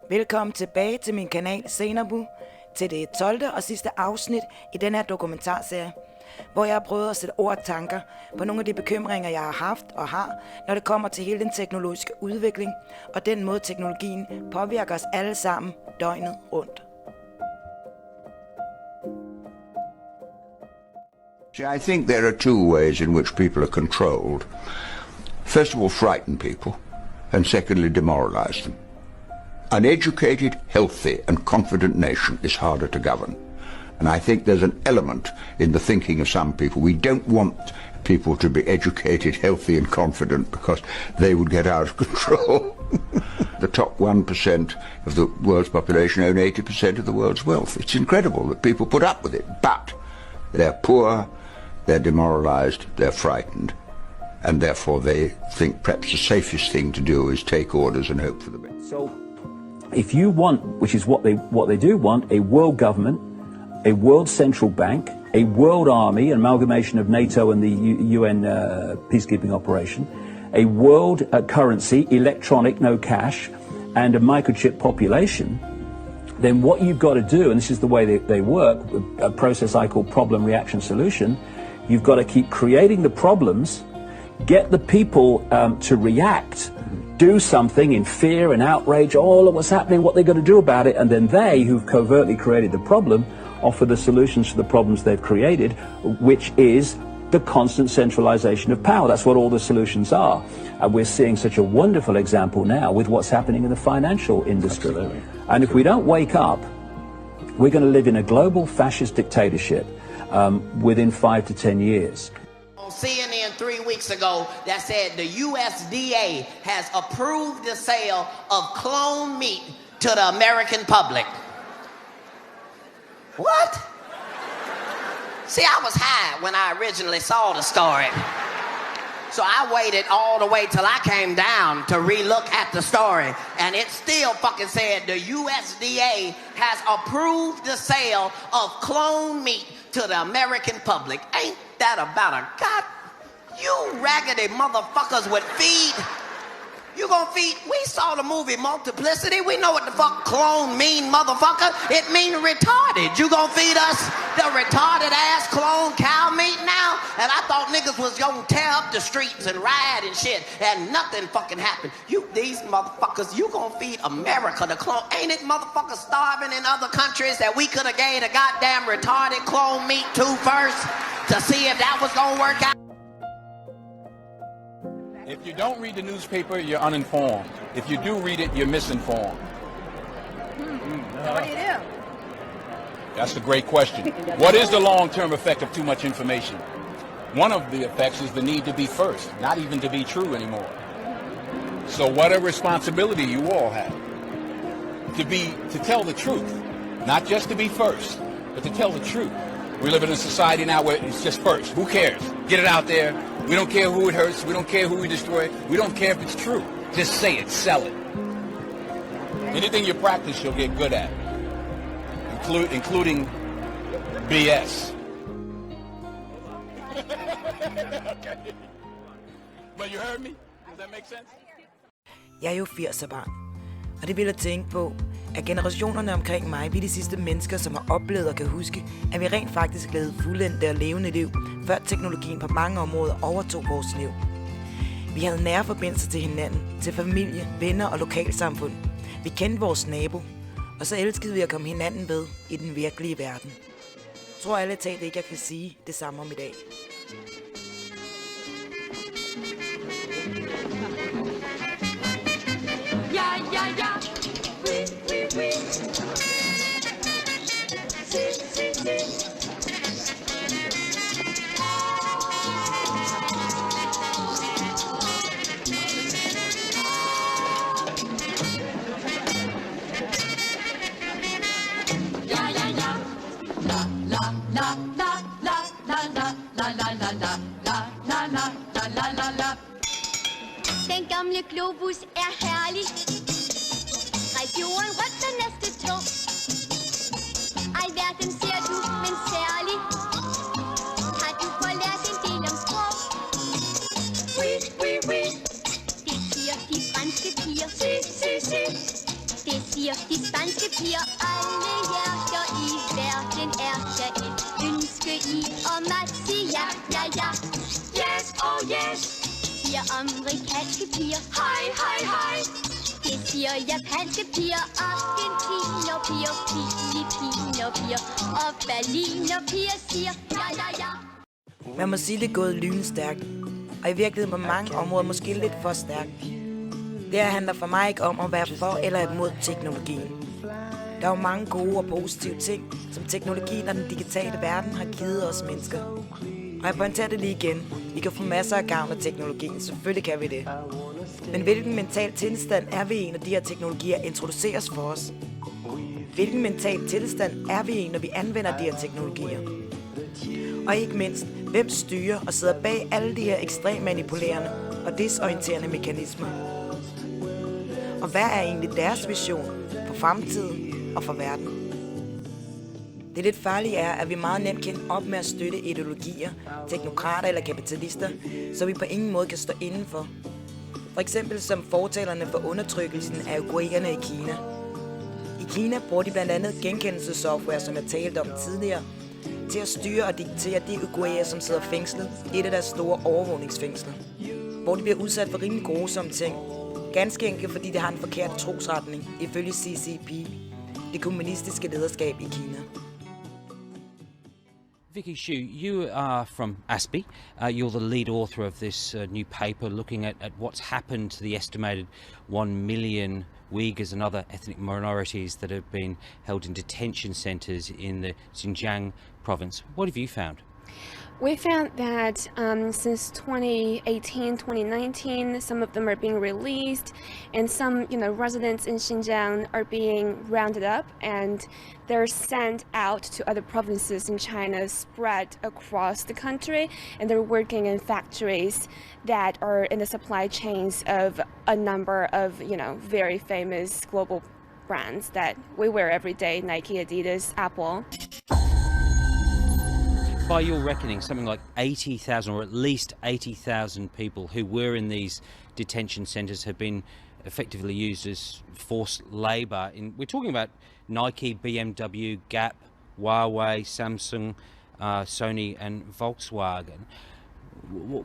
Velkommen tilbage til min kanal Sainabou, til det 12. og sidste afsnit i den her dokumentarserie, hvor jeg har prøvet at sætte ord og tanker på nogle af de bekymringer, jeg har haft og har, når det kommer til hele den teknologiske udvikling og den måde teknologien påvirker os alle sammen døgnet rundt. See, I think there are two ways in which people are controlled. First of all, frighten people, and secondly, demoralize them. An educated, healthy and confident nation is harder to govern. And I think there's an element in the thinking of some people. We don't want people to be educated, healthy and confident because they would get out of control. The top 1% of the world's population own 80% of the world's wealth. It's incredible that people put up with it, but they're poor, they're demoralized, they're frightened, and therefore they think perhaps the safest thing to do is take orders and hope for the best. So, if you want, which is what they do want, a world government, a world central bank, a world army, an amalgamation of NATO and the UN peacekeeping operation, a world currency, electronic, no cash, and a microchip population, then what you've got to do, and this is the way they work, a process I call problem, reaction, solution, you've got to keep creating the problems, get the people to react, do something in fear and outrage, all of what's happening, what they're going to do about it, and then they, who've covertly created the problem, offer the solutions to the problems they've created, which is the constant centralization of power. That's what all the solutions are. And we're seeing such a wonderful example now with what's happening in the financial industry. Absolutely. And if we don't wake up, we're going to live in a global fascist dictatorship within 5 to 10 years. CNN 3 weeks ago that said the USDA has approved the sale of clone meat to the American public. What? See, I was high when I originally saw the story. So I waited all the way till I came down to re-look at the story, and it still fucking said the USDA has approved the sale of clone meat to the American public. Ain't that about a god? You raggedy motherfuckers would feed. You gonna feed? We saw the movie Multiplicity. We know what the fuck clone mean, motherfucker. It mean retarded. You gonna feed us the retarded ass clone cow meat now? And I thought niggas was gonna tear up the streets and riot and shit, and nothing fucking happened. These motherfuckers, you gonna feed America the clone? Ain't it motherfuckers starving in other countries that we could have gave the goddamn retarded clone meat to first to see if that was gonna work out? If you don't read the newspaper, you're uninformed. If you do read it, you're misinformed. So what do you do? That's a great question. What is the long-term effect of too much information? One of the effects is the need to be first, not even to be true anymore. So what a responsibility you all have. To tell the truth, not just to be first, but to tell the truth. We live in a society now where it's just first. Who cares? Get it out there. We don't care who it hurts. We don't care who we destroy. We don't care if it's true. Just say it. Sell it. Anything you practice, you'll get good at. Including BS. Okay. But you heard me? Does that make sense? Jeg er jo 80'er-barn, og det vil jeg tænke på, at generationerne omkring mig, vi er de sidste mennesker, som har oplevet og kan huske, at vi rent faktisk levede fuldendte og levende liv, før teknologien på mange områder overtog vores liv. Vi havde nære forbindelser til hinanden, til familie, venner og lokalsamfund. Vi kendte vores nabo, og så elskede vi at komme hinanden ved i den virkelige verden. Jeg tror alle talt ikke, jeg kan sige det samme om i dag. Ja, ja, ja. Oui, oui, oui. Si, si, si. Ja, ja, ja. La, la, la, la, la, la, la, la, la, la, la, la, la, la, la, la, la. Den gamle globus er herlig. Drej jorden rundt den næste tog. Alverden ser du, men særlig har du forlært en del om sprog. Oui, oui, oui. Det siger de franske piger. Si, si, si. Det siger piger, de spanske piger, alle hjerter i verden er der et ønske i om at sige ja, ja, ja. Yes, oh yes. Siger amerikanske piger, Hej, hej, hej. det siger japanske piger, argentiner piger, filipiner piger og berliner piger siger ja, ja, ja. Man må sige, det er gået lynstærkt, og i virkeligheden på mange områder måske lidt for stærkt. Det her handler for mig ikke om at være for eller imod teknologien. Der er jo mange gode og positive ting, som teknologien og den digitale verden har givet os mennesker. Og jeg pointerer det lige igen. Vi kan få masser af gavn af teknologien, selvfølgelig kan vi det. Men hvilken mental tilstand er vi i, når de her teknologier introduceres for os? Hvilken mental tilstand er vi i, når vi anvender de her teknologier? Og ikke mindst, hvem styrer og sidder bag alle de her ekstremt manipulerende og desorienterende mekanismer? Og hvad er egentlig deres vision for fremtiden og for verden? Det lidt farlige er, at vi meget nemt kan op med at støtte ideologier, teknokrater eller kapitalister, så vi på ingen måde kan stå indenfor. For eksempel som fortalerne for undertrykkelsen af uigurerne i Kina. I Kina bruger de blandt andet genkendelsessoftware, som jeg talte om tidligere, til at styre og diktere de uigurer, som sidder fængslet i et af deres store overvågningsfængsler, hvor de bliver udsat for rimelig grusomme ting. Ganske enkelt, fordi det har en forkert trosretning, ifølge CCP, det kommunistiske lederskab i Kina. Vicky Xu, you are from ASPI. You're the lead author of this new paper looking at what's happened to the estimated 1 million Uyghurs and other ethnic minorities that have been held in detention centres in the Xinjiang province. What have you found? We found that since 2018, 2019, some of them are being released, and some, residents in Xinjiang are being rounded up, and they're sent out to other provinces in China, spread across the country, and they're working in factories that are in the supply chains of a number of, very famous global brands that we wear every day: Nike, Adidas, Apple. By your reckoning, something like 80,000 or at least 80,000 people who were in these detention centres have been effectively used as forced labour. We're talking about Nike, BMW, Gap, Huawei, Samsung, Sony and Volkswagen.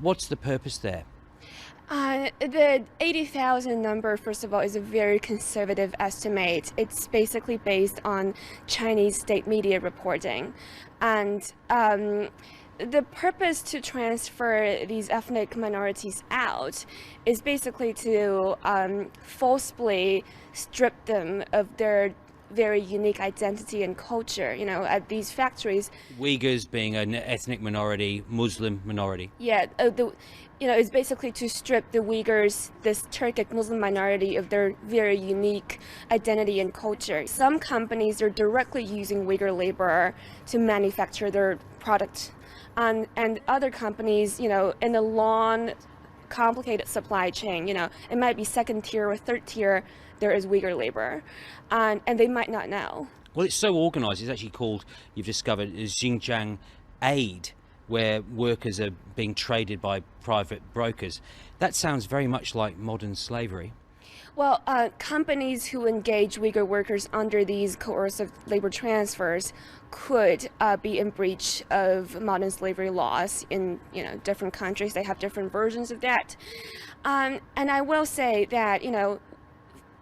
What's the purpose there? The 80,000 number, first of all, is a very conservative estimate. It's basically based on Chinese state media reporting. And the purpose to transfer these ethnic minorities out is basically to forcibly strip them of their very unique identity and culture, at these factories. Uyghurs being an ethnic minority, Muslim minority. Yeah, it's basically to strip the Uyghurs, this Turkic Muslim minority, of their very unique identity and culture. Some companies are directly using Uyghur labor to manufacture their product. And other companies, in a long, complicated supply chain, it might be second tier or third tier, there is Uyghur labor. And they might not know. Well, it's so organised, it's actually called, you've discovered, Xinjiang Aid, where workers are being traded by private brokers. That sounds very much like modern slavery. Well, companies who engage Uyghur workers under these coercive labor transfers could be in breach of modern slavery laws in different countries. They have different versions of that. And I will say that,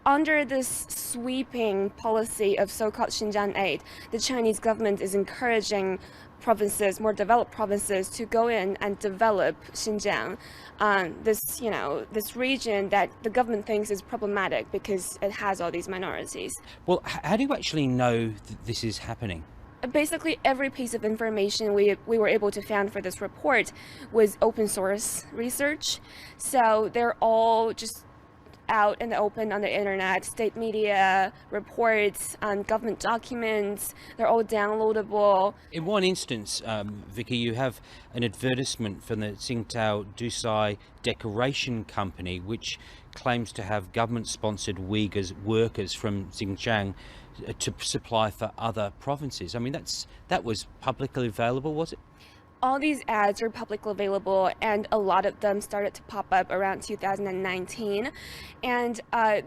under this sweeping policy of so-called Xinjiang Aid, the Chinese government is encouraging provinces, more developed provinces, to go in and develop Xinjiang, this region that the government thinks is problematic because it has all these minorities. Well, how do you actually know this is happening? Basically, every piece of information we were able to find for this report was open source research. So they're all just out in the open on the internet, state media, reports, government documents, they're all downloadable. In one instance, Vicky, you have an advertisement from the Tsingtao Dusai Decoration Company, which claims to have government-sponsored Uyghurs workers from Xinjiang to supply for other provinces. I mean, that was publicly available, was it? All these ads are publicly available, and a lot of them started to pop up around 2019. And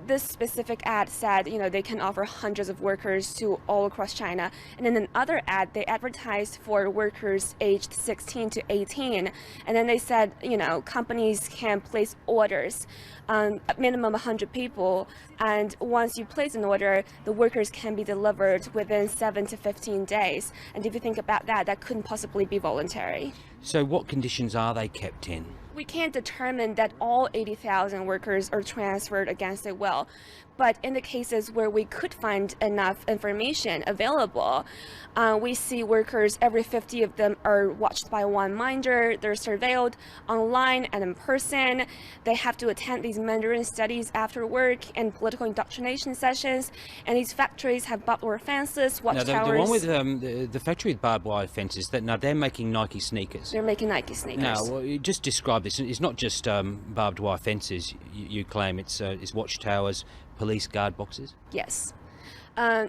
this specific ad said, they can offer hundreds of workers to all across China. And in another ad, they advertised for workers aged 16 to 18. And then they said, companies can place orders, a minimum 100 people. And once you place an order, the workers can be delivered within 7 to 15 days. And if you think about that, that couldn't possibly be voluntary. So what conditions are they kept in? We can't determine that all 80,000 workers are transferred against their will. But in the cases where we could find enough information available, we see workers, every 50 of them are watched by one minder. They're surveilled online and in person. They have to attend these Mandarin studies after work and political indoctrination sessions. And these factories have barbed wire fences, watchtowers. The one with the factory with barbed wire fences, now they're making Nike sneakers. They're making Nike sneakers. Now, you just describe this. It's not just barbed wire fences, you claim. It's watchtowers, police guard boxes? Yes.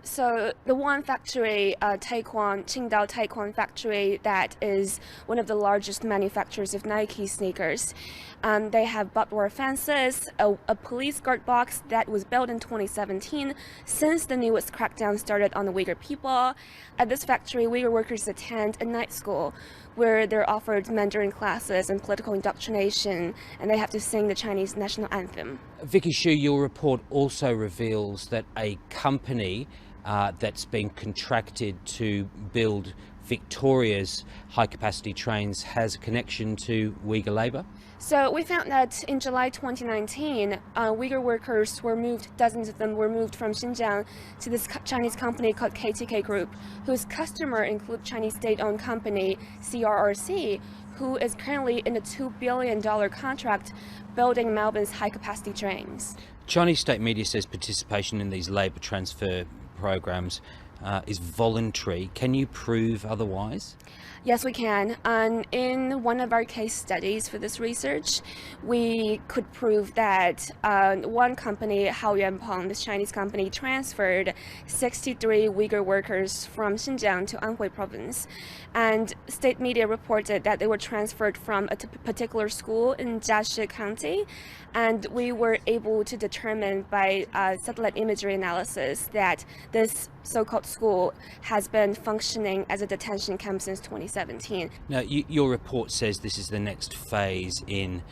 So the one factory, Qingdao Taekwon factory, that is one of the largest manufacturers of Nike sneakers. They have barbed wire fences, a police guard box that was built in 2017 since the newest crackdown started on the Uyghur people. At this factory, Uyghur workers attend a night school where they're offered Mandarin classes and political indoctrination, and they have to sing the Chinese national anthem. Vicky Xu, your report also reveals that a company that's been contracted to build Victoria's high-capacity trains has a connection to Uyghur labour? So we found that in July 2019, Uyghur workers were moved, dozens of them were moved from Xinjiang to this Chinese company called KTK Group, whose customer include Chinese state-owned company CRRC, who is currently in a $2 billion contract building Melbourne's high-capacity trains. Chinese state media says participation in these labour transfer programs is voluntary. Can you prove otherwise? Yes, we can. In one of our case studies for this research, we could prove that one company, Haoyuanpeng, this Chinese company, transferred 63 Uyghur workers from Xinjiang to Anhui province. And state media reported that they were transferred from a particular school in Jiashi County. And we were able to determine by satellite imagery analysis that this so-called school has been functioning as a detention camp since 2017. Now, your report says this is the next phase in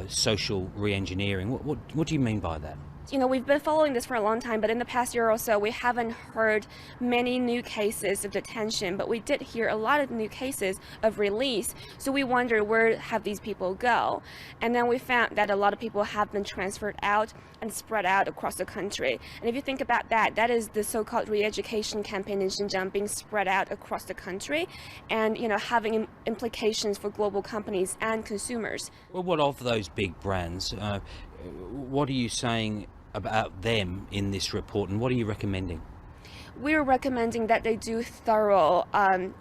social re-engineering. What do you mean by that? We've been following this for a long time, but in the past year or so, we haven't heard many new cases of detention, but we did hear a lot of new cases of release. So we wonder, where have these people go? And then we found that a lot of people have been transferred out and spread out across the country. And if you think about that, that is the so-called re-education campaign in Xinjiang being spread out across the country and, having implications for global companies and consumers. Well, what of those big brands? What are you saying about them in this report, and what are you recommending? We're recommending that they do thorough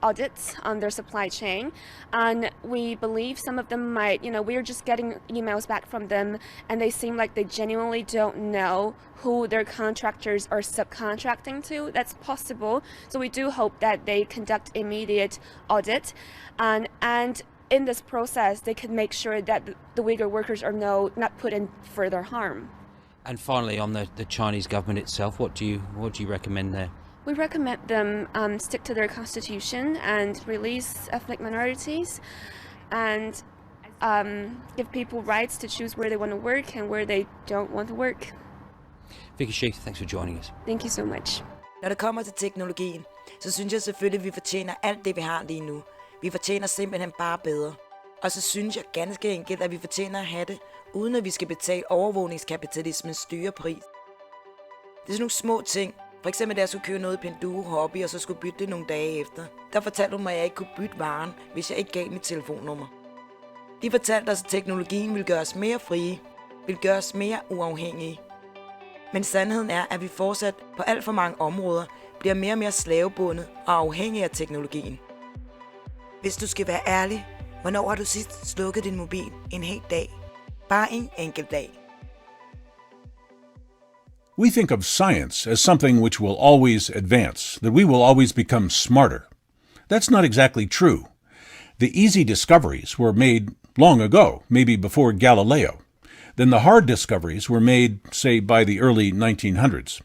audits on their supply chain, and we believe some of them might, we're just getting emails back from them and they seem like they genuinely don't know who their contractors are subcontracting to. That's possible, so we do hope that they conduct immediate audit, and in this process they can make sure that the Uyghur workers are not put in further harm. And finally, on the Chinese government itself, what do you recommend there? We recommend them stick to their constitution and release ethnic minorities, and give people rights to choose where they want to work and where they don't want to work. Vicky Xu, thanks for joining us. Thank you so much. Når det kommer til teknologien, så synes jeg selvfølgelig, at vi fortjener alt det, vi har lige nu. Vi fortjener simpelthen bare bedre. Og så synes jeg ganske enkelt, at vi fortjener at have det, uden at vi skal betale overvågningskapitalismens dyre pris. Det er sådan nogle små ting. For eksempel, da jeg skulle købe noget i Pinduo Hobby, og så skulle bytte det nogle dage efter. Der fortalte hun mig, at jeg ikke kunne bytte varen, hvis jeg ikke gav mit telefonnummer. De fortalte os, at teknologien vil gøre os mere frie, vil gøre os mere uafhængige. Men sandheden er, at vi fortsat på alt for mange områder bliver mere og mere slavebundet og afhængige af teknologien. Hvis du skal være ærlig, hvornår har du sidst slukket din mobil en hel dag? Bare en enkelt dag. We think of science as something which will always advance, that we will always become smarter. That's not exactly true. The easy discoveries were made long ago, maybe before Galileo. Then the hard discoveries were made, say, by the early 1900s.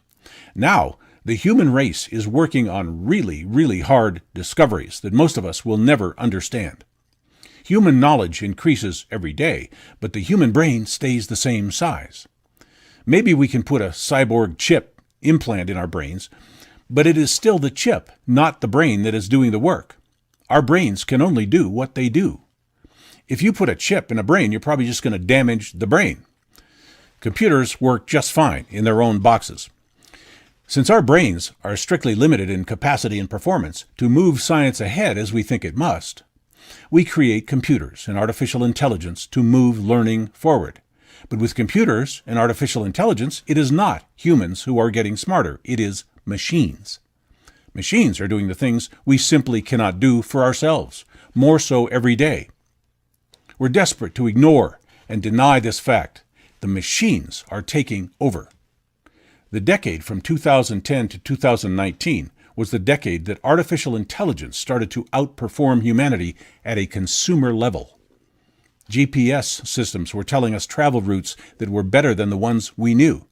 Now, the human race is working on really, really hard discoveries that most of us will never understand. Human knowledge increases every day, but the human brain stays the same size. Maybe we can put a cyborg chip implant in our brains, but it is still the chip, not the brain, that is doing the work. Our brains can only do what they do. If you put a chip in a brain, you're probably just going to damage the brain. Computers work just fine in their own boxes. Since our brains are strictly limited in capacity and performance to move science ahead as we think it must, we create computers and artificial intelligence to move learning forward. But with computers and artificial intelligence, it is not humans who are getting smarter. It is machines. Machines are doing the things we simply cannot do for ourselves, more so every day. We're desperate to ignore and deny this fact. The machines are taking over. The decade from 2010 to 2019 was the decade that artificial intelligence started to outperform humanity at a consumer level. GPS systems were telling us travel routes that were better than the ones we knew.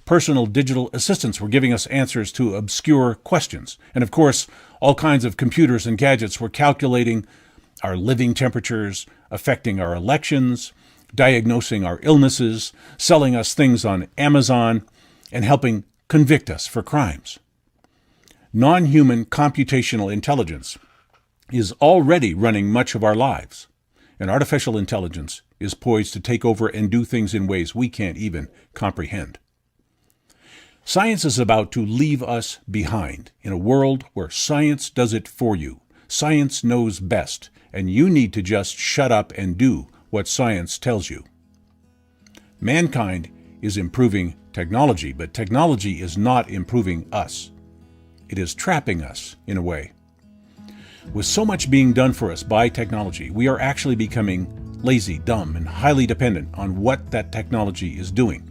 Personal digital assistants were giving us answers to obscure questions. And of course, all kinds of computers and gadgets were calculating our living temperatures, affecting our elections, diagnosing our illnesses, selling us things on Amazon, and helping convict us for crimes. Non-human computational intelligence is already running much of our lives, and artificial intelligence is poised to take over and do things in ways we can't even comprehend. Science is about to leave us behind in a world where science does it for you. Science knows best, and you need to just shut up and do what science tells you. Mankind is improving technology, but technology is not improving us. It is trapping us in a way. With so much being done for us by technology, we are actually becoming lazy, dumb, and highly dependent on what that technology is doing.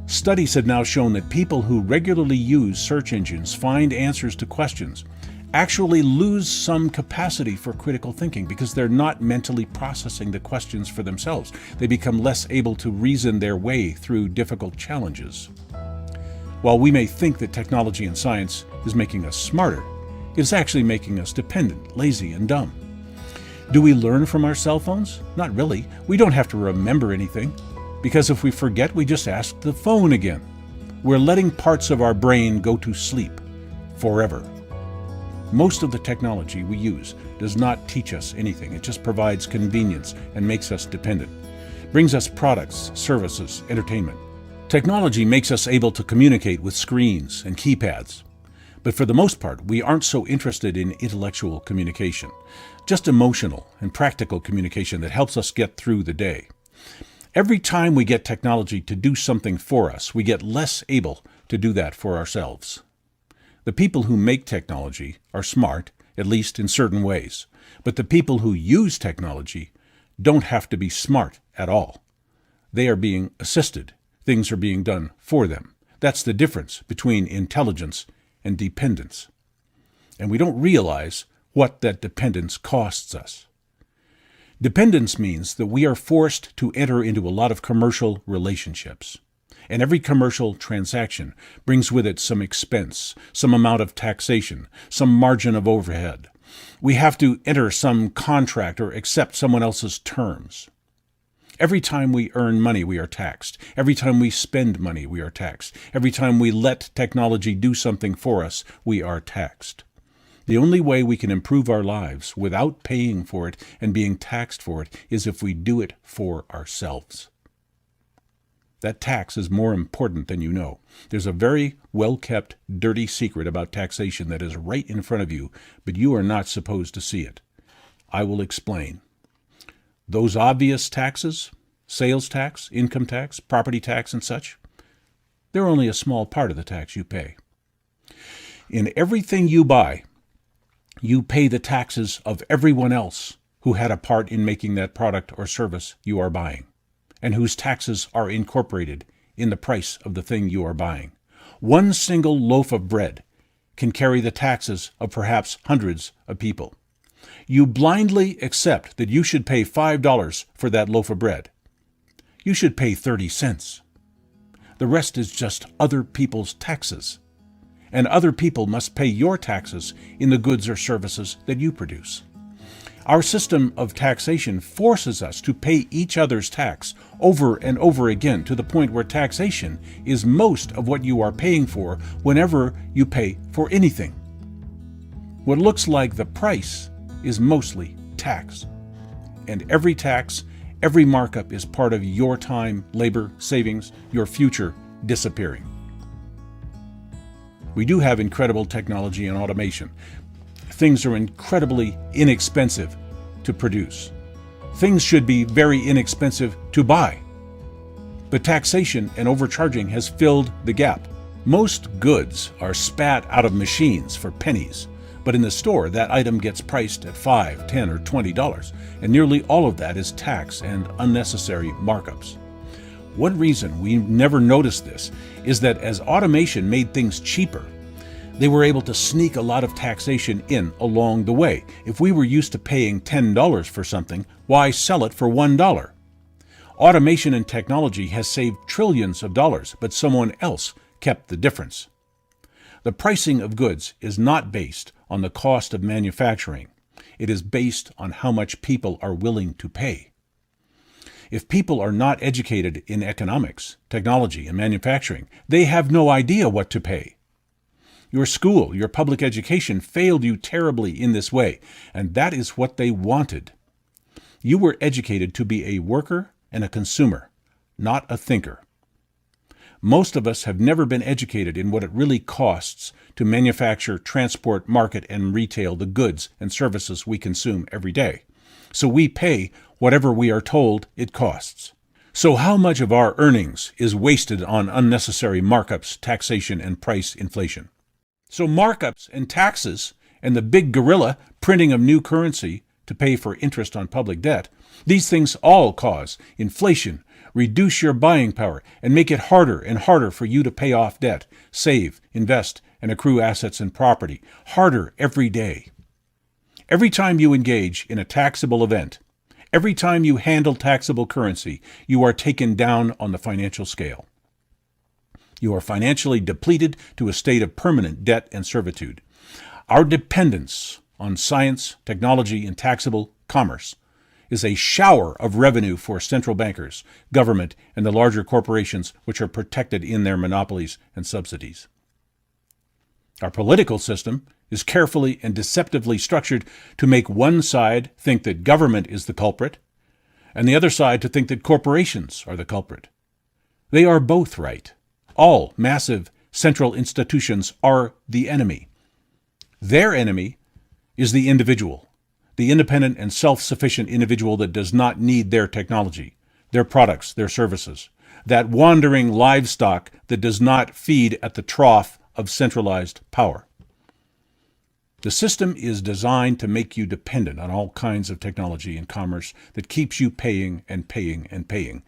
Studies have now shown that people who regularly use search engines, find answers to questions, actually lose some capacity for critical thinking because they're not mentally processing the questions for themselves. They become less able to reason their way through difficult challenges. While we may think that technology and science is making us smarter, it is actually making us dependent, lazy, and dumb. Do we learn from our cell phones? Not really. We don't have to remember anything, because if we forget, we just ask the phone again. We're letting parts of our brain go to sleep forever. Most of the technology we use does not teach us anything. It just provides convenience and makes us dependent. Brings us products, services, entertainment. Technology makes us able to communicate with screens and keypads. But for the most part, we aren't so interested in intellectual communication, just emotional and practical communication that helps us get through the day. Every time we get technology to do something for us, we get less able to do that for ourselves. The people who make technology are smart, at least in certain ways, but the people who use technology don't have to be smart at all. They are being assisted. Things are being done for them. That's the difference between intelligence and dependence. And we don't realize what that dependence costs us. Dependence means that we are forced to enter into a lot of commercial relationships. And every commercial transaction brings with it some expense, some amount of taxation, some margin of overhead. We have to enter some contract or accept someone else's terms. Every time we earn money, we are taxed. Every time we spend money, we are taxed. Every time we let technology do something for us, we are taxed. The only way we can improve our lives without paying for it and being taxed for it is if we do it for ourselves. That tax is more important than you know. There's a very well-kept, dirty secret about taxation that is right in front of you, but you are not supposed to see it. I will explain. Those obvious taxes, sales tax, income tax, property tax, and such, they're only a small part of the tax you pay. In everything you buy, you pay the taxes of everyone else who had a part in making that product or service you are buying, and whose taxes are incorporated in the price of the thing you are buying. One single loaf of bread can carry the taxes of perhaps hundreds of people. You blindly accept that you should pay $5 for that loaf of bread. You should pay 30 cents. The rest is just other people's taxes. And other people must pay your taxes in the goods or services that you produce. Our system of taxation forces us to pay each other's tax over and over again to the point where taxation is most of what you are paying for whenever you pay for anything. What looks like the price is mostly tax. And every tax, every markup is part of your time, labor, savings, your future disappearing. We do have incredible technology and automation. Things are incredibly inexpensive to produce. Things should be very inexpensive to buy. But taxation and overcharging has filled the gap. Most goods are spat out of machines for pennies, but in the store that item gets priced at $5, $10, or $20, and nearly all of that is tax and unnecessary markups. One reason we never noticed this is that as automation made things cheaper, they were able to sneak a lot of taxation in along the way. If we were used to paying $10 for something, why sell it for $1? Automation and technology has saved trillions of dollars, but someone else kept the difference. The pricing of goods is not based on the cost of manufacturing. It is based on how much people are willing to pay. If people are not educated in economics, technology, and manufacturing, they have no idea what to pay. Your school, your public education failed you terribly in this way, and that is what they wanted. You were educated to be a worker and a consumer, not a thinker. Most of us have never been educated in what it really costs to manufacture, transport, market, and retail the goods and services we consume every day. So we pay whatever we are told it costs. So how much of our earnings is wasted on unnecessary markups, taxation, and price inflation? So markups and taxes and the big gorilla printing of new currency to pay for interest on public debt, these things all cause inflation, reduce your buying power, and make it harder and harder for you to pay off debt, save, invest, and accrue assets and property. Harder every day. Every time you engage in a taxable event, every time you handle taxable currency, you are taken down on the financial scale. You are financially depleted to a state of permanent debt and servitude. Our dependence on science, technology, and taxable commerce is a shower of revenue for central bankers, government, and the larger corporations which are protected in their monopolies and subsidies. Our political system is carefully and deceptively structured to make one side think that government is the culprit, and the other side to think that corporations are the culprit. They are both right. All massive central institutions are the enemy. Their enemy is the individual, the independent and self-sufficient individual that does not need their technology, their products, their services, that wandering livestock that does not feed at the trough of centralized power. The system is designed to make you dependent on all kinds of technology and commerce that keeps you paying and paying and paying.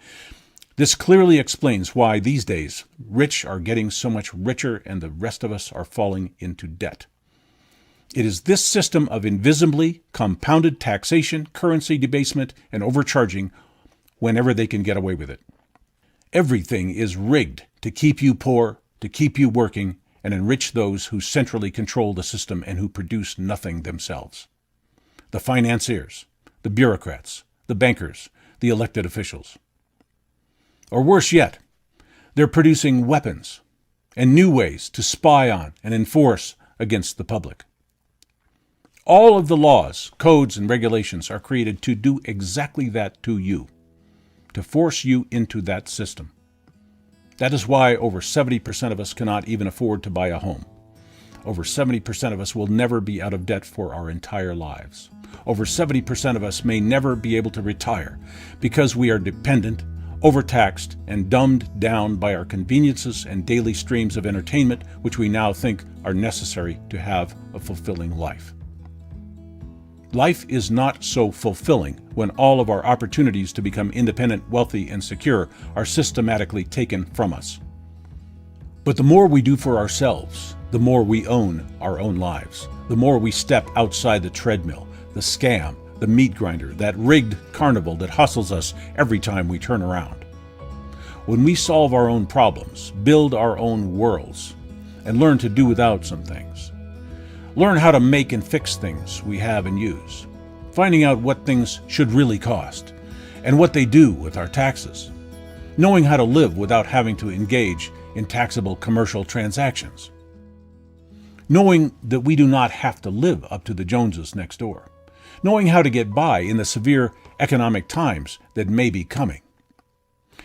This clearly explains why these days rich are getting so much richer and the rest of us are falling into debt. It is this system of invisibly compounded taxation, currency debasement, and overcharging whenever they can get away with it. Everything is rigged to keep you poor, to keep you working, and enrich those who centrally control the system and who produce nothing themselves. The financiers, the bureaucrats, the bankers, the elected officials. Or worse yet, they're producing weapons and new ways to spy on and enforce against the public. All of the laws, codes, and regulations are created to do exactly that to you, to force you into that system. That is why over 70% of us cannot even afford to buy a home. Over 70% of us will never be out of debt for our entire lives. Over 70% of us may never be able to retire because we are dependent, overtaxed, and dumbed down by our conveniences and daily streams of entertainment, which we now think are necessary to have a fulfilling life. Life is not so fulfilling when all of our opportunities to become independent, wealthy, and secure are systematically taken from us. But the more we do for ourselves, the more we own our own lives. The more we step outside the treadmill, the scam, the meat grinder, that rigged carnival that hustles us every time we turn around. When we solve our own problems, build our own worlds, and learn to do without some things, learn how to make and fix things we have and use, finding out what things should really cost, and what they do with our taxes, knowing how to live without having to engage in taxable commercial transactions, knowing that we do not have to live up to the Joneses next door, knowing how to get by in the severe economic times that may be coming,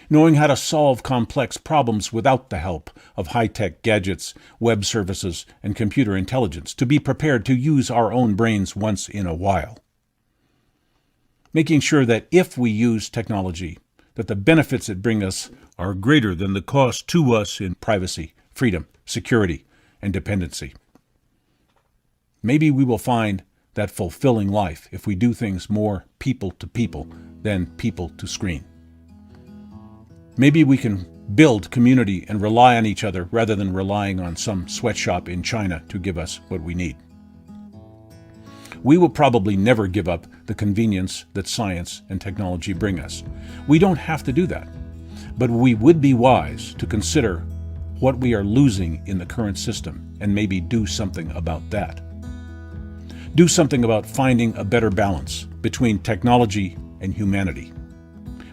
knowing how to solve complex problems without the help of high-tech gadgets, web services, and computer intelligence, to be prepared to use our own brains once in a while, making sure that if we use technology, that the benefits it brings us are greater than the cost to us in privacy, freedom, security, and dependency. Maybe we will find that fulfilling life if we do things more people to people than people to screen. Maybe we can build community and rely on each other rather than relying on some sweatshop in China to give us what we need. We will probably never give up the convenience that science and technology bring us. We don't have to do that. But we would be wise to consider what we are losing in the current system and maybe do something about that. Do something about finding a better balance between technology and humanity,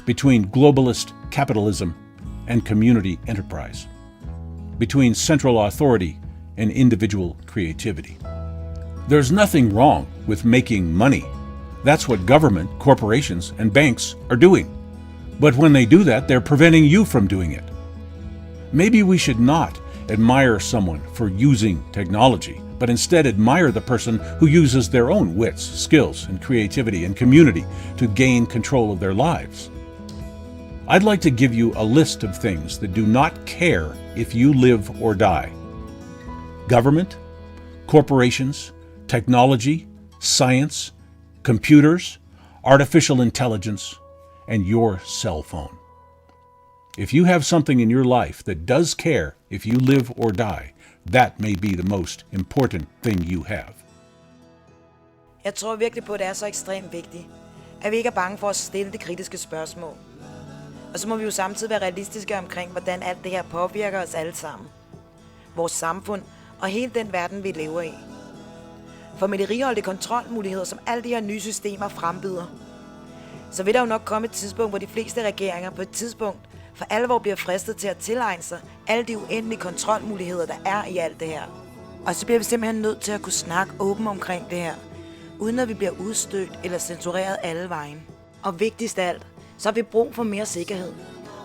between globalist capitalism and community enterprise, between central authority and individual creativity. There's nothing wrong with making money. That's what government, corporations, and banks are doing. But when they do that, they're preventing you from doing it. Maybe we should not admire someone for using technology, but instead admire the person who uses their own wits, skills, and creativity and community to gain control of their lives. I'd like to give you a list of things that do not care if you live or die. Government, corporations, technology, science, computers, artificial intelligence, and your cell phone. If you have something in your life that does care if you live or die, that may be the most important thing you have. Jeg tror virkelig på, at det er så ekstremt vigtigt, at vi ikke er bange for at stille de kritiske spørgsmål. Og så må vi jo samtidig være realistiske omkring, hvordan alt det her påvirker os alle sammen. Vores samfund og hele den verden, vi lever i. For med de righoldige kontrolmuligheder, som alle de her nye systemer frembyder, så vil der jo nok komme et tidspunkt, hvor de fleste regeringer på et tidspunkt for alvor bliver fristet til at tilegne sig alle de uendelige kontrolmuligheder, der er i alt det her. Og så bliver vi simpelthen nødt til at kunne snakke åbent omkring det her, uden at vi bliver udstødt eller censureret alle vejen. Og vigtigst af alt, så har vi brug for mere sikkerhed.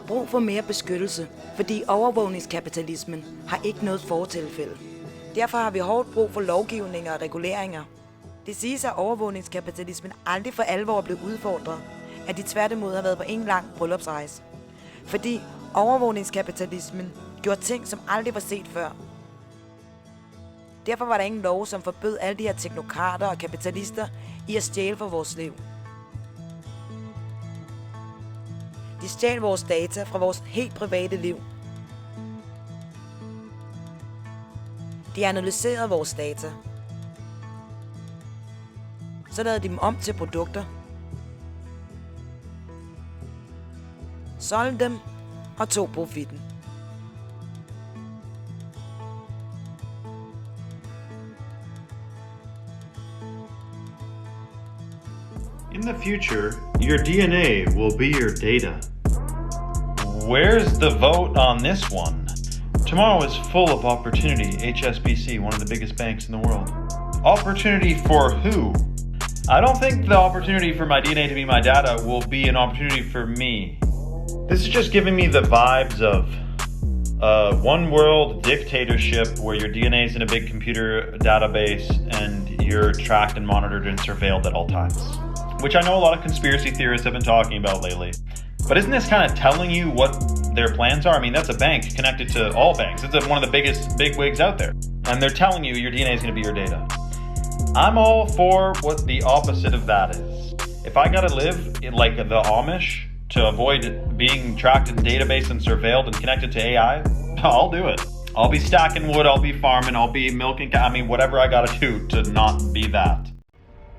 Brug for mere beskyttelse, fordi overvågningskapitalismen har ikke noget fortilfælde. Derfor har vi hårdt brug for lovgivninger og reguleringer. Det siges, at overvågningskapitalismen aldrig for alvor er blevet udfordret, at de tværtimod har været på en lang bryllupsrejse. Fordi overvågningskapitalismen gjorde ting, som aldrig var set før. Derfor var der ingen lov, som forbød alle de her teknokrater og kapitalister i at stjæle for vores liv. De stjal vores data fra vores helt private liv. De analyserede vores data. Så lavede de dem om til produkter. Solgte dem og tog profitten. In the future, your DNA will be your data. Where's the vote on this one? Tomorrow is full of opportunity. HSBC, one of the biggest banks in the world. Opportunity for who? I don't think the opportunity for my DNA to be my data will be an opportunity for me. This is just giving me the vibes of one world dictatorship where your DNA is in a big computer database and you're tracked and monitored and surveilled at all times. Which I know a lot of conspiracy theorists have been talking about lately. But isn't this kind of telling you what their plans are? I mean, that's a bank connected to all banks. It's one of the biggest bigwigs out there. And they're telling you your DNA is going to be your data. I'm all for what the opposite of that is. If I got to live like the Amish to avoid being tracked in database and surveilled and connected to AI, I'll do it. I'll be stacking wood, I'll be farming, I'll be milking, whatever I got to do to not be that.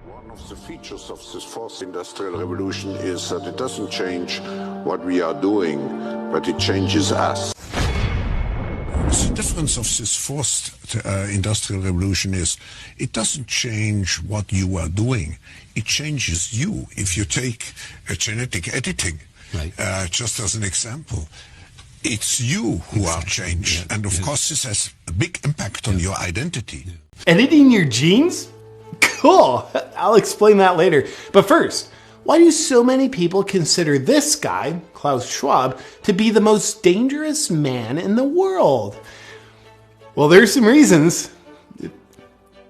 One of the features of this fourth industrial revolution is that it doesn't change what we are doing, but it changes us. The difference of this fourth industrial revolution is it doesn't change what you are doing, it changes you. If you take genetic editing, just as an example, it's you who are changed, and of course this has a big impact on your identity. Editing your genes? Cool, I'll explain that later. But first, why do so many people consider this guy, Klaus Schwab, to be the most dangerous man in the world? Well, there's some reasons.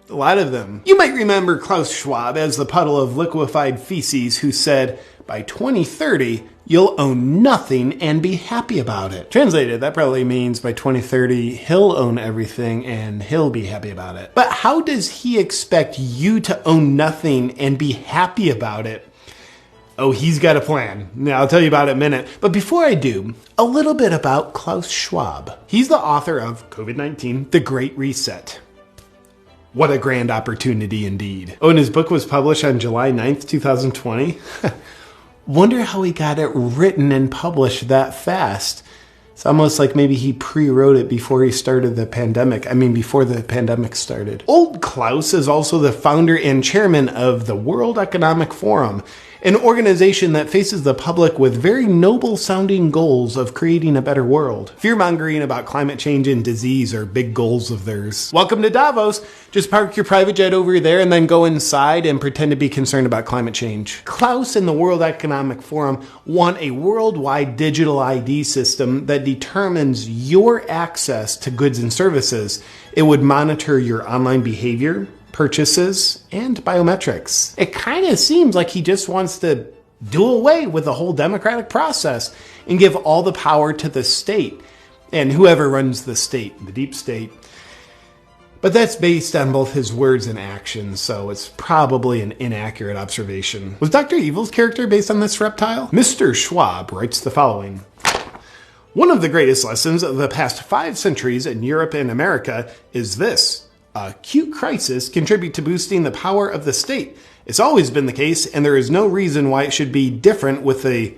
A lot of them. You might remember Klaus Schwab as the puddle of liquefied feces who said, by 2030, you'll own nothing and be happy about it. Translated, that probably means by 2030, he'll own everything and he'll be happy about it. But how does he expect you to own nothing and be happy about it? Oh, he's got a plan. Now, I'll tell you about it in a minute. But before I do, a little bit about Klaus Schwab. He's the author of COVID-19, The Great Reset. What a grand opportunity indeed. Oh, and his book was published on July 9th, 2020. Wonder how he got it written and published that fast. It's almost like maybe he pre-wrote it before he started the pandemic. Before the pandemic started. Old Klaus is also the founder and chairman of the World Economic Forum, an organization that faces the public with very noble-sounding goals of creating a better world. Fear-mongering about climate change and disease are big goals of theirs. Welcome to Davos. Just park your private jet over there and then go inside and pretend to be concerned about climate change. Klaus and the World Economic Forum want a worldwide digital ID system that determines your access to goods and services. It would monitor your online behavior, purchases, and biometrics. It kind of seems like he just wants to do away with the whole democratic process and give all the power to the state and whoever runs the state, the deep state. But that's based on both his words and actions, so it's probably an inaccurate observation. Was Dr. Evil's character based on this reptile? Mr. Schwab writes the following. One of the greatest lessons of the past 5 centuries in Europe and America is this. Acute crises contribute to boosting the power of the state. It's always been the case, and there is no reason why it should be different with the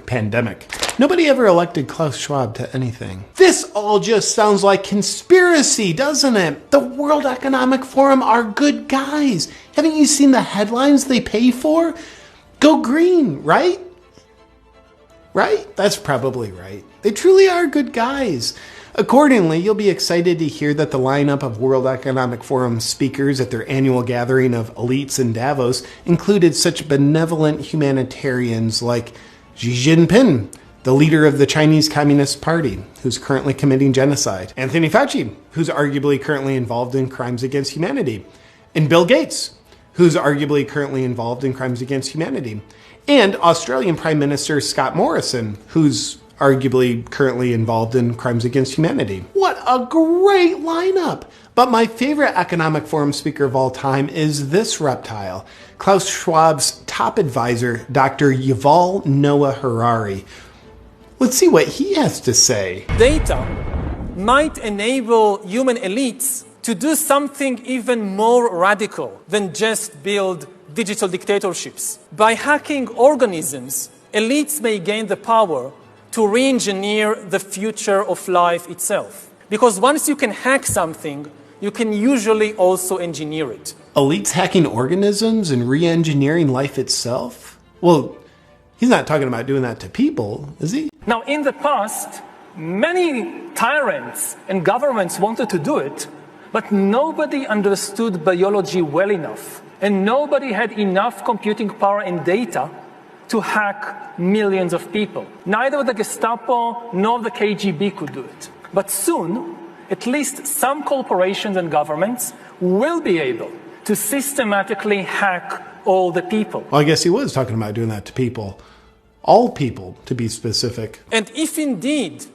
pandemic. Nobody ever elected Klaus Schwab to anything. This all just sounds like conspiracy, doesn't it? The World Economic Forum are good guys. Haven't you seen the headlines they pay for? Go green, right? Right? That's probably right. They truly are good guys. Accordingly, you'll be excited to hear that the lineup of World Economic Forum speakers at their annual gathering of elites in Davos included such benevolent humanitarians like Xi Jinping, the leader of the Chinese Communist Party, who's currently committing genocide, Anthony Fauci, who's arguably currently involved in crimes against humanity, and Bill Gates, who's arguably currently involved in crimes against humanity, and Australian Prime Minister Scott Morrison, who's arguably currently involved in crimes against humanity. What a great lineup! But my favorite Economic Forum speaker of all time is this reptile, Klaus Schwab's top advisor, Dr. Yuval Noah Harari. Let's see what he has to say. Data might enable human elites to do something even more radical than just build digital dictatorships. By hacking organisms, elites may gain the power to re-engineer the future of life itself. Because once you can hack something, you can usually also engineer it. Elites hacking organisms and re-engineering life itself? Well, he's not talking about doing that to people, is he? Now, in the past, many tyrants and governments wanted to do it, but nobody understood biology well enough, and nobody had enough computing power and data to hack millions of people. Neither the Gestapo nor the KGB could do it. But soon, at least some corporations and governments will be able to systematically hack all the people. Well, I guess he was talking about doing that to people. All people, to be specific. And if indeed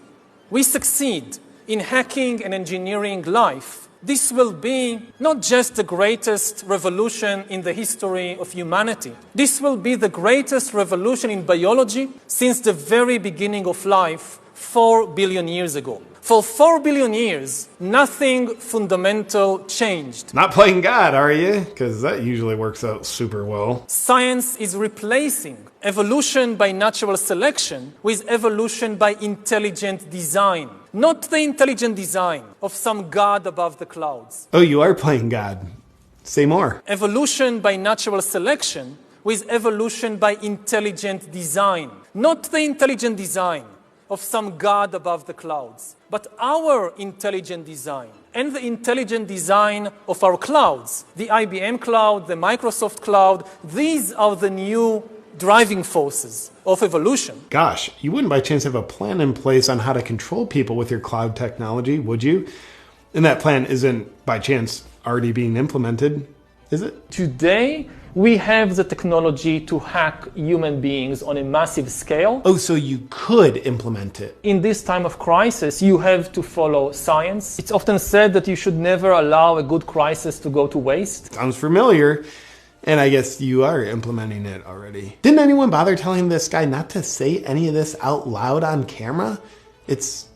we succeed in hacking and engineering life, this will be not just the greatest revolution in the history of humanity. This will be the greatest revolution in biology since the very beginning of life 4 billion years ago. For 4 billion years, nothing fundamental changed. Not playing God, are you? Because that usually works out super well. Science is replacing evolution by natural selection with evolution by intelligent design. Not the intelligent design of some God above the clouds. Oh, you are playing God. Say more. Evolution by natural selection with evolution by intelligent design. Not the intelligent design of some God above the clouds, but our intelligent design and the intelligent design of our clouds. The IBM cloud, the Microsoft cloud, these are the new driving forces of evolution. Gosh, you wouldn't by chance have a plan in place on how to control people with your cloud technology, would you? And that plan isn't by chance already being implemented, is it? Today, we have the technology to hack human beings on a massive scale. Oh, so you could implement it. In this time of crisis, you have to follow science. It's often said that you should never allow a good crisis to go to waste. Sounds familiar. And I guess you are implementing it already. Didn't anyone bother telling this guy not to say any of this out loud on camera? It's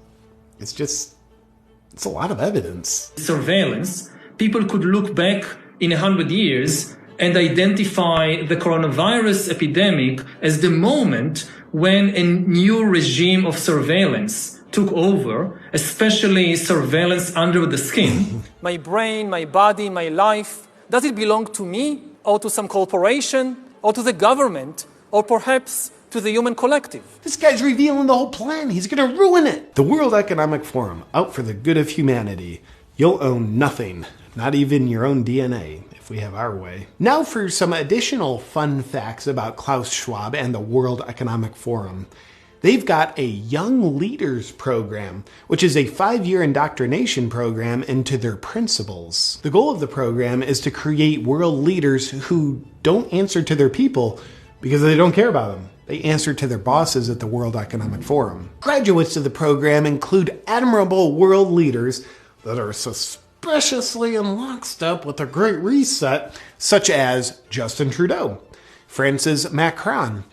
a lot of evidence. Surveillance. People could look back in 100 years and identify the coronavirus epidemic as the moment when a new regime of surveillance took over, especially surveillance under the skin. My brain, my body, my life, does it belong to me or to some corporation or to the government or perhaps to the human collective? This guy's revealing the whole plan. He's going to ruin it. The World Economic Forum, out for the good of humanity. You'll own nothing, not even your own DNA, if we have our way. Now for some additional fun facts about Klaus Schwab and the World Economic Forum. They've got a Young Leaders program, which is a 5-year indoctrination program into their principles. The goal of the program is to create world leaders who don't answer to their people because they don't care about them. They answer to their bosses at the World Economic Forum. Graduates of the program include admirable world leaders that are suspiciously in lockstep with the Great Reset, such as Justin Trudeau, Francis Macron,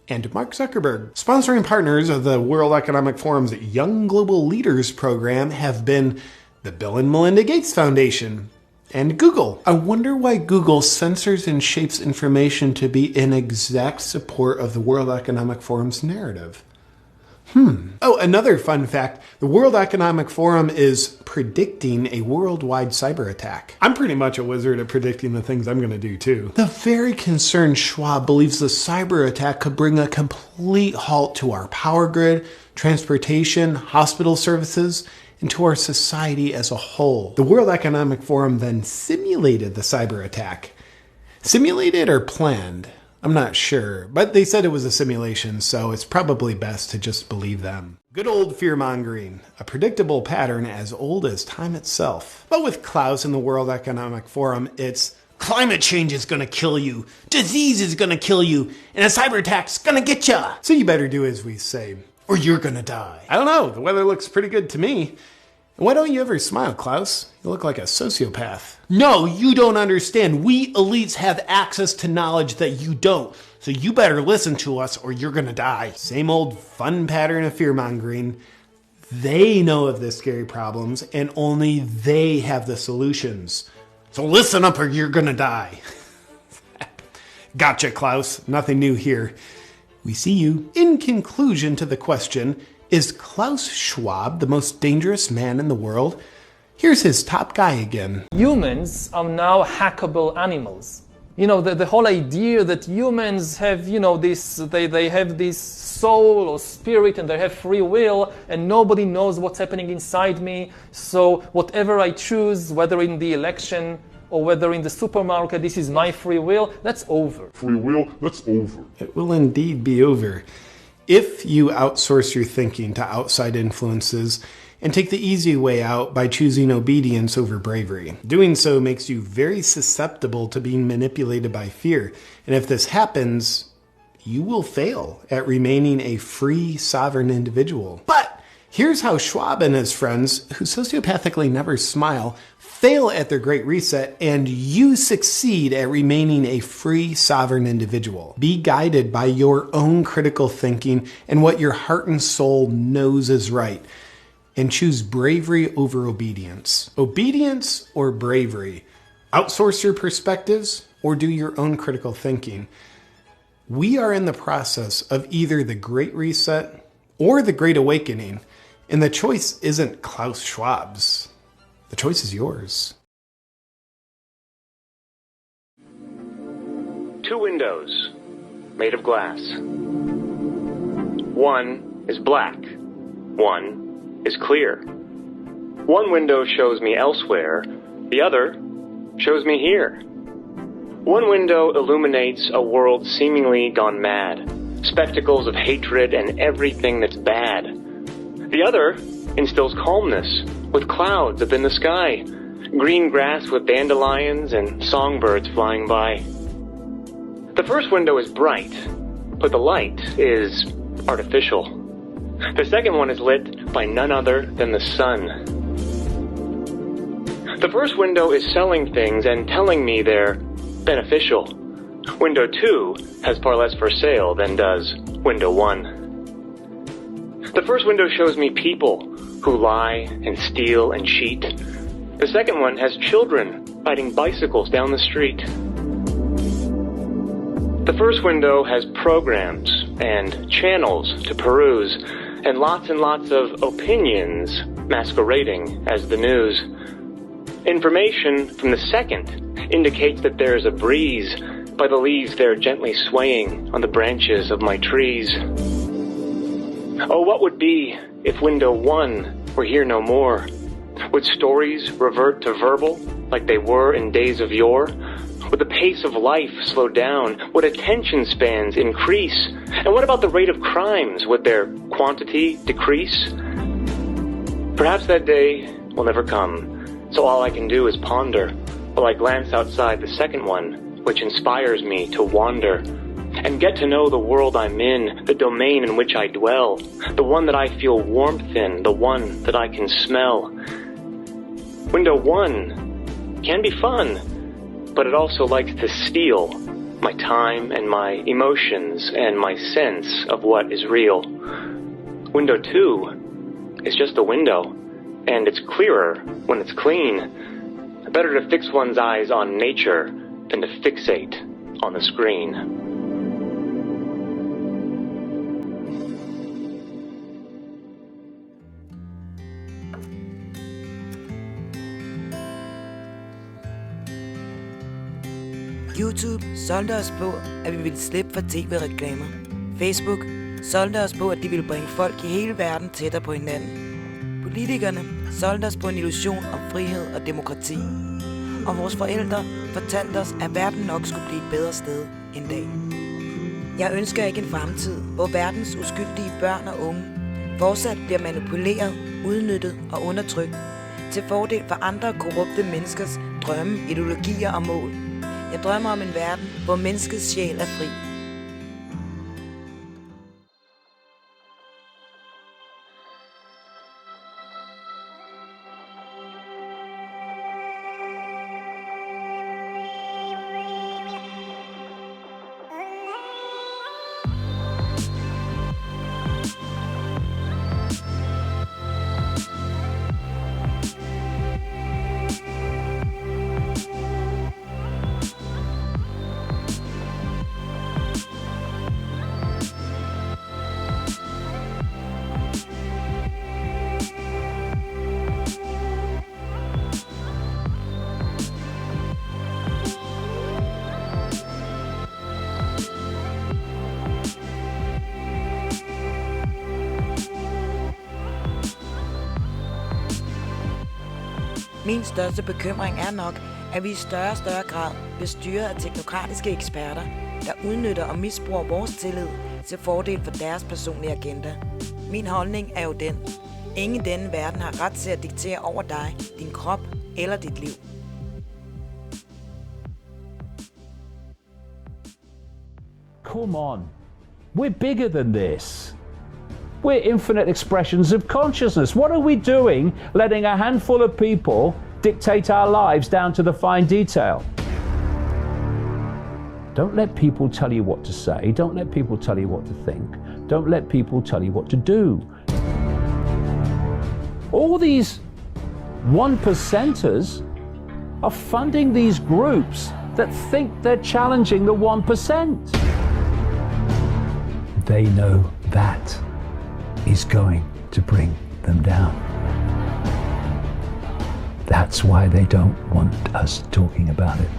and Mark Zuckerberg. Sponsoring partners of the World Economic Forum's Young Global Leaders program have been the Bill and Melinda Gates Foundation and Google. I wonder why Google censors and shapes information to be in exact support of the World Economic Forum's narrative. Oh, another fun fact. The World Economic Forum is predicting a worldwide cyber attack. I'm pretty much a wizard at predicting the things I'm going to do too. The very concerned Schwab believes the cyber attack could bring a complete halt to our power grid, transportation, hospital services, and to our society as a whole. The World Economic Forum then simulated the cyber attack. Simulated or planned? I'm not sure, but they said it was a simulation, so it's probably best to just believe them. Good old fear-mongering, a predictable pattern as old as time itself. But with Klaus and the World Economic Forum, it's climate change is gonna kill you, disease is gonna kill you, and a cyber attack's gonna get ya. So you better do as we say, or you're gonna die. I don't know, the weather looks pretty good to me. And why don't you ever smile, Klaus? You look like a sociopath. No, you don't understand. We elites have access to knowledge that you don't. So you better listen to us or you're gonna die. Same old fun pattern of fear-mongering. They know of the scary problems and only they have the solutions. So listen up or you're gonna die. Gotcha, Klaus. Nothing new here. We see you. In conclusion to the question, is Klaus Schwab the most dangerous man in the world? Here's his top guy again. Humans are now hackable animals. You know, the whole idea that humans have, they have this soul or spirit and they have free will and nobody knows what's happening inside me. So whatever I choose, whether in the election or whether in the supermarket, this is my free will, that's over. Free will, that's over. It will indeed be over. If you outsource your thinking to outside influences and take the easy way out by choosing obedience over bravery. Doing so makes you very susceptible to being manipulated by fear. And if this happens, you will fail at remaining a free, sovereign individual. But here's how Schwab and his friends, who sociopathically never smile, fail at their Great Reset, and you succeed at remaining a free, sovereign individual. Be guided by your own critical thinking and what your heart and soul knows is right. and choose bravery over obedience. Obedience or bravery? Outsource your perspectives or do your own critical thinking? We are in the process of either the Great Reset or the Great Awakening, and the choice isn't Klaus Schwab's. The choice is yours. 2 windows made of glass. One is black. One is clear. One window shows me elsewhere. The other shows me here. One window illuminates a world seemingly gone mad. Spectacles of hatred and everything that's bad. The other instills calmness with clouds up in the sky. Green grass with dandelions and songbirds flying by. The first window is bright, but the light is artificial. The second one is lit by none other than the sun. The first window is selling things and telling me they're beneficial. Window 2 has far less for sale than does window 1. The first window shows me people who lie and steal and cheat. The second one has children riding bicycles down the street. The first window has programs and channels to peruse, and lots of opinions masquerading as the news. Information from the second indicates that there is a breeze by the leaves there gently swaying on the branches of my trees. Oh, what would be if window 1 were here no more? Would stories revert to verbal like they were in days of yore? Would the pace of life slow down? Would attention spans increase? And what about the rate of crimes? Would their quantity decrease? Perhaps that day will never come, so all I can do is ponder while I glance outside the second one, which inspires me to wander and get to know the world I'm in, the domain in which I dwell, the one that I feel warmth in, the one that I can smell. Window 1 can be fun, but it also likes to steal my time and my emotions and my sense of what is real. Window 2 is just a window, and it's clearer when it's clean. Better to fix one's eyes on nature than to fixate on the screen. YouTube solgte os på, at vi ville slippe for tv-reklamer. Facebook solgte os på, at de ville bringe folk i hele verden tættere på hinanden. Politikerne solgte os på en illusion om frihed og demokrati. Og vores forældre fortalte os, at verden nok skulle blive et bedre sted en dag. Jeg ønsker ikke en fremtid, hvor verdens uskyldige børn og unge fortsat bliver manipuleret, udnyttet og undertrykt til fordel for andre korrupte menneskers drømme, ideologier og mål. Jeg drømmer om en verden, hvor menneskets sjæl er fri. Min største bekymring er nok, at vi i større og større grad bliver styret af teknokratiske eksperter, der udnytter og misbruger vores tillid til fordel for deres personlige agenda. Min holdning er jo den: ingen i denne verden har ret til at diktere over dig, din krop eller dit liv. Come on. We're bigger than this. We're infinite expressions of consciousness. What are we doing letting a handful of people dictate our lives down to the fine detail? Don't let people tell you what to say. Don't let people tell you what to think. Don't let people tell you what to do. All these 1%ers are funding these groups that think they're challenging the 1%. They know that is going to bring them down. That's why they don't want us talking about it.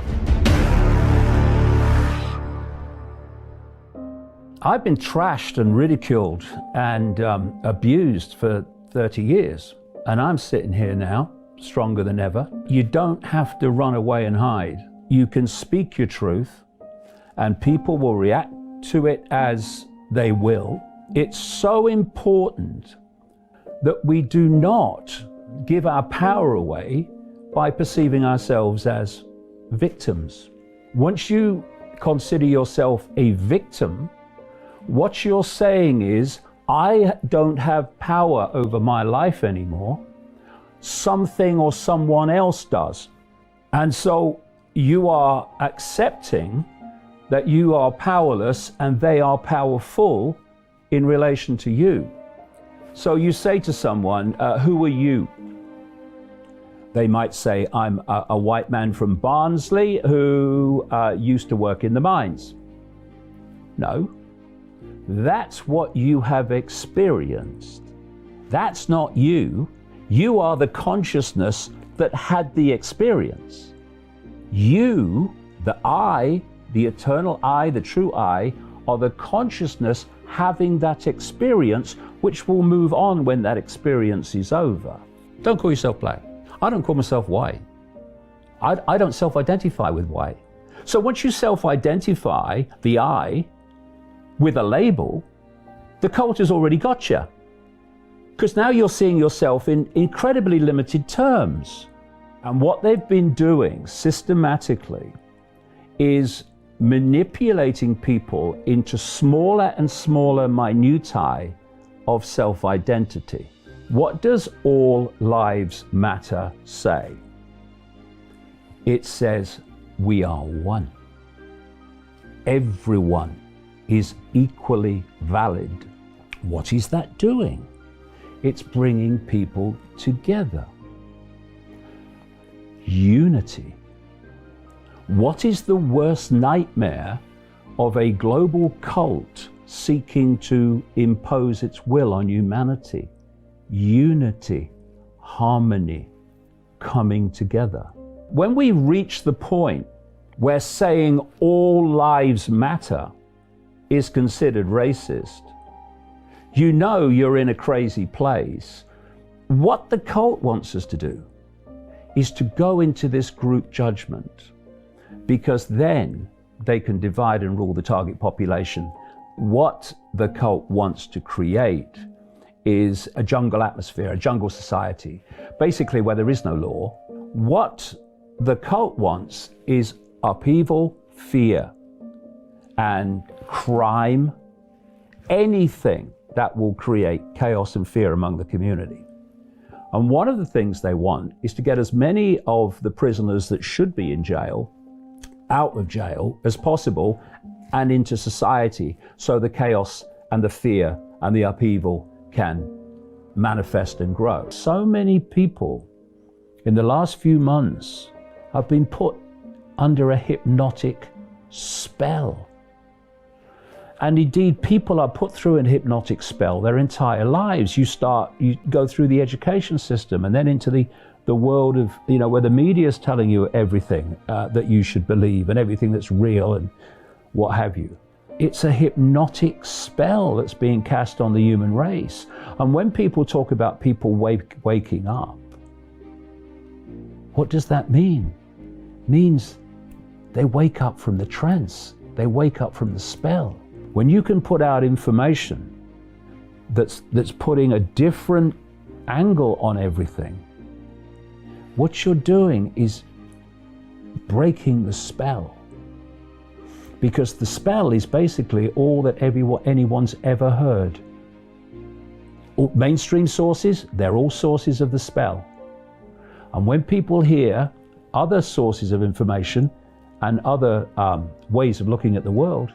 I've been trashed and ridiculed and abused for 30 years. And I'm sitting here now, stronger than ever. You don't have to run away and hide. You can speak your truth and people will react to it as they will. It's so important that we do not give our power away by perceiving ourselves as victims. Once you consider yourself a victim, what you're saying is, I don't have power over my life anymore. Something or someone else does. And so you are accepting that you are powerless and they are powerful in relation to you. So you say to someone, who are you? They might say, I'm a white man from Barnsley who used to work in the mines. No, that's what you have experienced. That's not you. You are the consciousness that had the experience. You, the I, the eternal I, the true I, are the consciousness having that experience, which will move on when that experience is over. Don't call yourself black. I don't call myself white. I don't self-identify with white. So once you self-identify the I with a label, the cult has already got you. Because now you're seeing yourself in incredibly limited terms. And what they've been doing systematically is manipulating people into smaller and smaller minutiae of self-identity. What does all lives matter say? It says we are one. Everyone is equally valid. What is that doing? It's bringing people together. Unity. What is the worst nightmare of a global cult seeking to impose its will on humanity? Unity, harmony, coming together. When we reach the point where saying all lives matter is considered racist, you know you're in a crazy place. What the cult wants us to do is to go into this group judgment, because then they can divide and rule the target population. What the cult wants to create is a jungle atmosphere, a jungle society, basically where there is no law. What the cult wants is upheaval, fear, and crime, anything that will create chaos and fear among the community. And one of the things they want is to get as many of the prisoners that should be in jail out of jail as possible and into society, so the chaos and the fear and the upheaval can manifest and grow. So many people in the last few months have been put under a hypnotic spell. And indeed, people are put through a hypnotic spell their entire lives. You go through the education system and then into the world of, where the media is telling you everything that you should believe and everything that's real and what have you. It's a hypnotic spell that's being cast on the human race. And when people talk about people waking up, what does that mean? It means they wake up from the trance. They wake up from the spell. When you can put out information that's putting a different angle on everything, what you're doing is breaking the spell. Because the spell is basically all that anyone's ever heard. All mainstream sources, they're all sources of the spell. And when people hear other sources of information and other ways of looking at the world,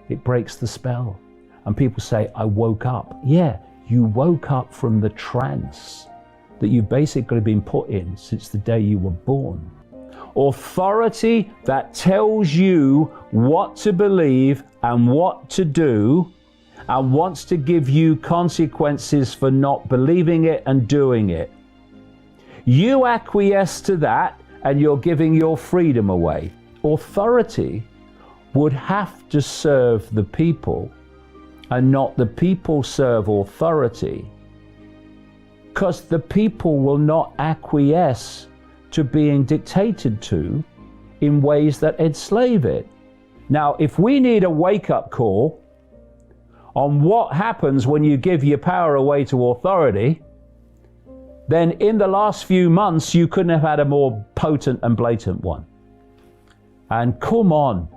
it breaks the spell. And people say, I woke up. Yeah, you woke up from the trance. that you've basically been put in since the day you were born. Authority that tells you what to believe and what to do and wants to give you consequences for not believing it and doing it. You acquiesce to that and you're giving your freedom away. Authority would have to serve the people and not the people serve authority, because the people will not acquiesce to being dictated to in ways that enslave it. Now, if we need a wake-up call on what happens when you give your power away to authority, then in the last few months you couldn't have had a more potent and blatant one. And come on,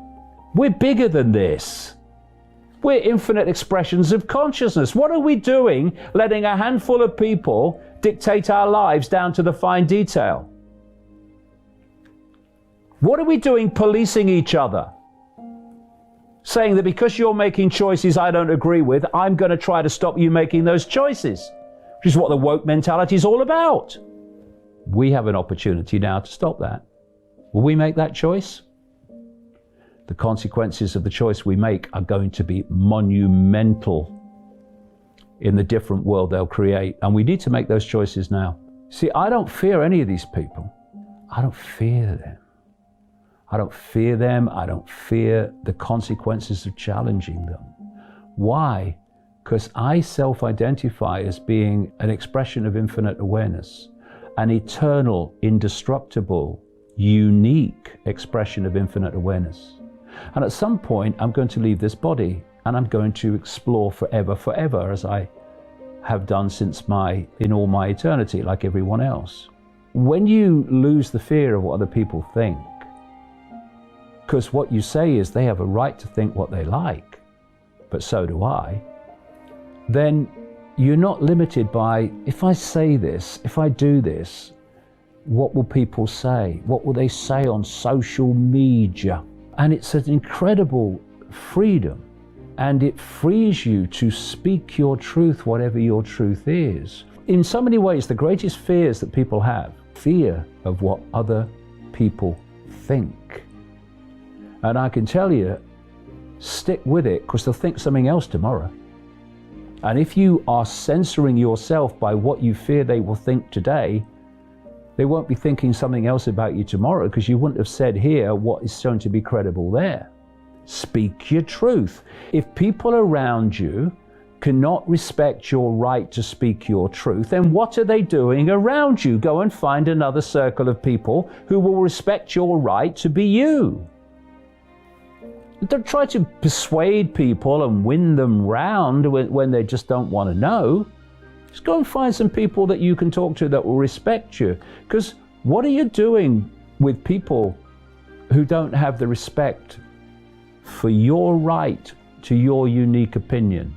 we're bigger than this. We're infinite expressions of consciousness. What are we doing letting a handful of people dictate our lives down to the fine detail? What are we doing policing each other? Saying that because you're making choices I don't agree with, I'm going to try to stop you making those choices, which is what the woke mentality is all about. We have an opportunity now to stop that. Will we make that choice? The consequences of the choice we make are going to be monumental in the different world they'll create, and we need to make those choices now. See, I don't fear any of these people. I don't fear them. I don't fear them. I don't fear the consequences of challenging them. Why? Because I self-identify as being an expression of infinite awareness, an eternal, indestructible, unique expression of infinite awareness. And at some point, I'm going to leave this body and I'm going to explore forever, as I have done in all my eternity, like everyone else. When you lose the fear of what other people think, because what you say is they have a right to think what they like, but so do I, then you're not limited by, if I say this, if I do this, what will people say? What will they say on social media? And it's an incredible freedom, and it frees you to speak your truth, whatever your truth is. In so many ways, the greatest fears that people have, fear of what other people think. And I can tell you, stick with it, because they'll think something else tomorrow. And if you are censoring yourself by what you fear they will think today, they won't be thinking something else about you tomorrow, because you wouldn't have said here what is shown to be credible there. Speak your truth. If people around you cannot respect your right to speak your truth, then what are they doing around you? Go and find another circle of people who will respect your right to be you. Don't try to persuade people and win them round when they just don't want to know. Just go and find some people that you can talk to that will respect you. Because what are you doing with people who don't have the respect for your right to your unique opinion?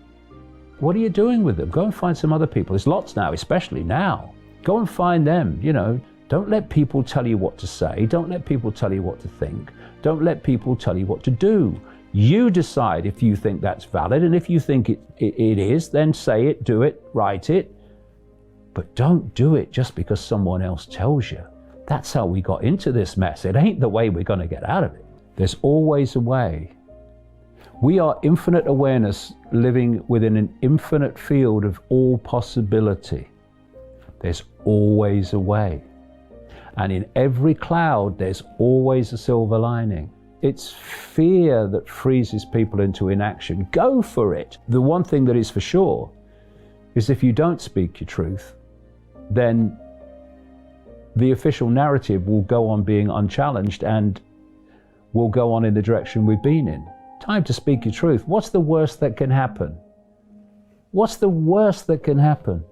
What are you doing with them? Go and find some other people. There's lots now, especially now. Go and find them, Don't let people tell you what to say. Don't let people tell you what to think. Don't let people tell you what to do. You decide if you think that's valid, and if you think it is, then say it, do it, write it. But don't do it just because someone else tells you. That's how we got into this mess. It ain't the way we're going to get out of it. There's always a way. We are infinite awareness living within an infinite field of all possibility. There's always a way. And in every cloud, there's always a silver lining. It's fear that freezes people into inaction. Go for it. The one thing that is for sure is if you don't speak your truth, then the official narrative will go on being unchallenged and will go on in the direction we've been in. Time to speak your truth. What's the worst that can happen? What's the worst that can happen?